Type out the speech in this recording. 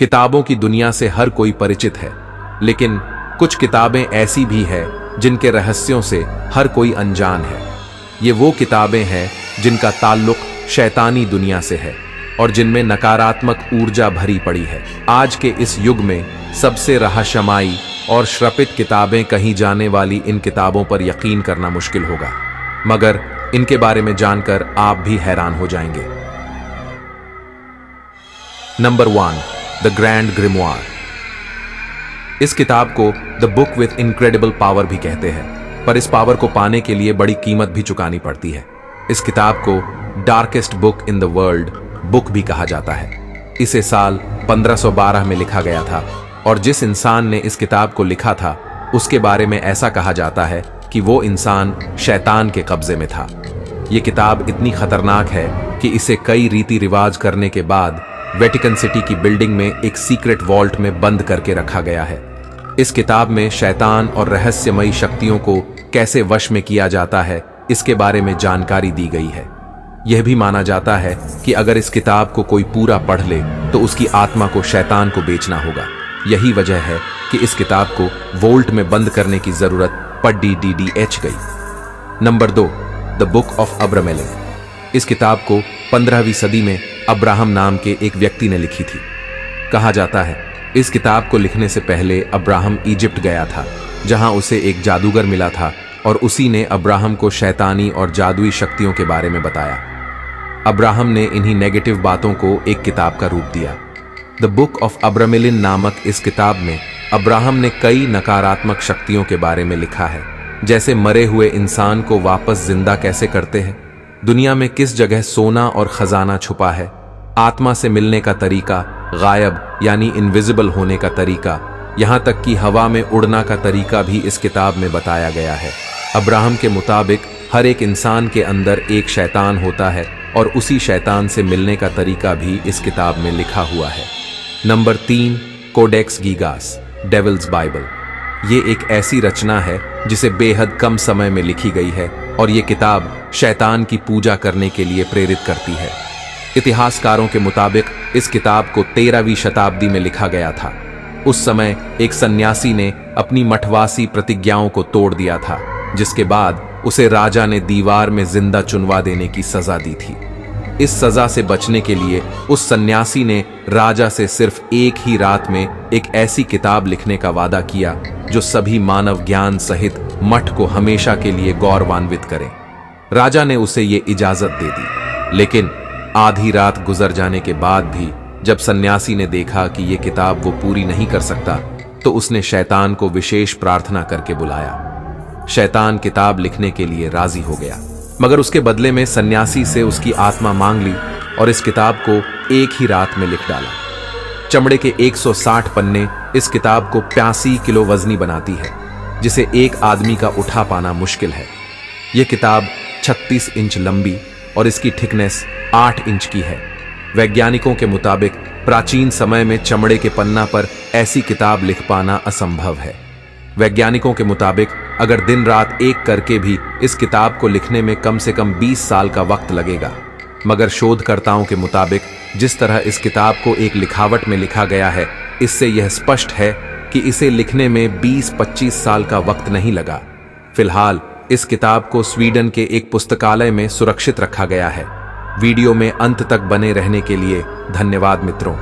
किताबों की दुनिया से हर कोई परिचित है, लेकिन कुछ किताबें ऐसी भी है जिनके रहस्यों से हर कोई अनजान है। ये वो किताबें हैं जिनका ताल्लुक शैतानी दुनिया से है और जिनमें नकारात्मक ऊर्जा भरी पड़ी है। आज के इस युग में सबसे रहस्यमयी और श्रपित किताबें कही जाने वाली इन किताबों पर यकीन करना मुश्किल होगा, मगर इनके बारे में जानकर आप भी हैरान हो जाएंगे। Number 1, the grand grimoire. इस किताब को the book with incredible power भी कहते हैं, पर इस पावर को पाने के लिए बड़ी कीमत भी चुकानी पड़ती है। इस किताब को darkest book in the world book भी कहा जाता है। इसे साल 1512 में लिखा गया था और जिस इंसान ने इस किताब को लिखा था उसके बारे में ऐसा कहा जाता है कि वो इंसान शैतान के कब्जे में था। ये किताब इतनी खतरनाक है कि इसे कई रीति रिवाज करने के बाद वेटिकन सिटी की बिल्डिंग में एक सीक्रेट वॉल्ट में बंद करके रखा गया है। इस किताब में शैतान और रहस्यमयी शक्तियों को कैसे वश में किया जाता है इसके बारे में जानकारी दी गई है। यह भी माना जाता है कि अगर इस किताब को कोई पूरा पढ़ ले तो उसकी आत्मा को शैतान को बेचना होगा। यही वजह है कि इस किताब को वोल्ट में बंद करने की जरूरत पड़DDDH गई। Number 2, the book of Abramelin. इस किताब को 15वीं सदी में अब्राहम नाम के एक व्यक्ति ने लिखी थी। कहा जाता है इस किताब को लिखने से पहले अब्राहम इजिप्ट गया था, जहां उसे एक जादूगर मिला था और उसी ने अब्राहम को शैतानी और जादुई शक्तियों के बारे में बताया। अब्राहम ने इन्हीं नेगेटिव बातों को एक किताब का रूप दिया। द बुक ऑफ अब्रामेलिन नामक इस किताब में अब्राहम ने कई नकारात्मक शक्तियों के बारे में लिखा है, जैसे मरे हुए इंसान को वापस जिंदा कैसे करते हैं, दुनिया में किस जगह सोना और खजाना छुपा है, आत्मा से मिलने का तरीका, गायब यानी इनविजिबल होने का तरीका, यहाँ तक कि हवा में उड़ना का तरीका भी इस किताब में बताया गया है। अब्राहम के मुताबिक हर एक इंसान के अंदर एक शैतान होता है और उसी शैतान से मिलने का तरीका भी इस किताब में लिखा हुआ है। Number 3, Codex Gigas, Devil's Bible. ये एक ऐसी रचना है जिसे बेहद कम समय में लिखी गई है और ये किताब शैतान की पूजा करने के लिए प्रेरित करती है। इतिहासकारों के मुताबिक इस किताब को 13वीं शताब्दी में लिखा गया था। उस समय एक सन्यासी ने अपनी मठवासी प्रतिज्ञाओं को तोड़ दिया था, जिसके बाद उसे राजा ने दीवार में जिंदा चुनवा देने की सजा दी थी। इस सजा से बचने के लिए उस सन्यासी ने राजा से सिर्फ एक ही रात में एक ऐसी किताब लिखने का वादा किया जो सभी मानव ज्ञान सहित मठ को हमेशा के लिए गौरवान्वित करे। राजा ने उसे ये इजाजत दे दी, लेकिन आधी रात गुजर जाने के बाद भी जब सन्यासी ने देखा कि ये किताब वो पूरी नहीं कर सकता तो उसने शैतान को विशेष प्रार्थना करके बुलाया। शैतान किताब लिखने के लिए राजी हो गया, मगर उसके बदले में सन्यासी से उसकी आत्मा मांग ली और इस किताब को एक ही रात में लिख डाला। चमड़े के 160 पन्ने इस किताब को 85 किलो वजनी बनाती है, जिसे एक आदमी का उठा पाना मुश्किल है। यह किताब 36 इंच लंबी और इसकी थिकनेस 8 इंच की है। वैज्ञानिकों के मुताबिक प्राचीन समय में चमड़े के पन्ना पर ऐसी किताब लिख पाना असंभव है। वैज्ञानिकों के मुताबिक अगर दिन रात एक करके भी इस किताब को लिखने में कम से कम 20 साल का वक्त लगेगा, मगर शोधकर्ताओं के मुताबिक जिस तरह इस किताब को एक लिखावट में लिखा गया है, इससे यह स्पष्ट है कि इसे लिखने में 20-25 साल का वक्त नहीं लगा। फिलहाल इस किताब को स्वीडन के एक पुस्तकालय में सुरक्षित रखा गया है। वीडियो में अंत तक बने रहने के लिए धन्यवाद मित्रों।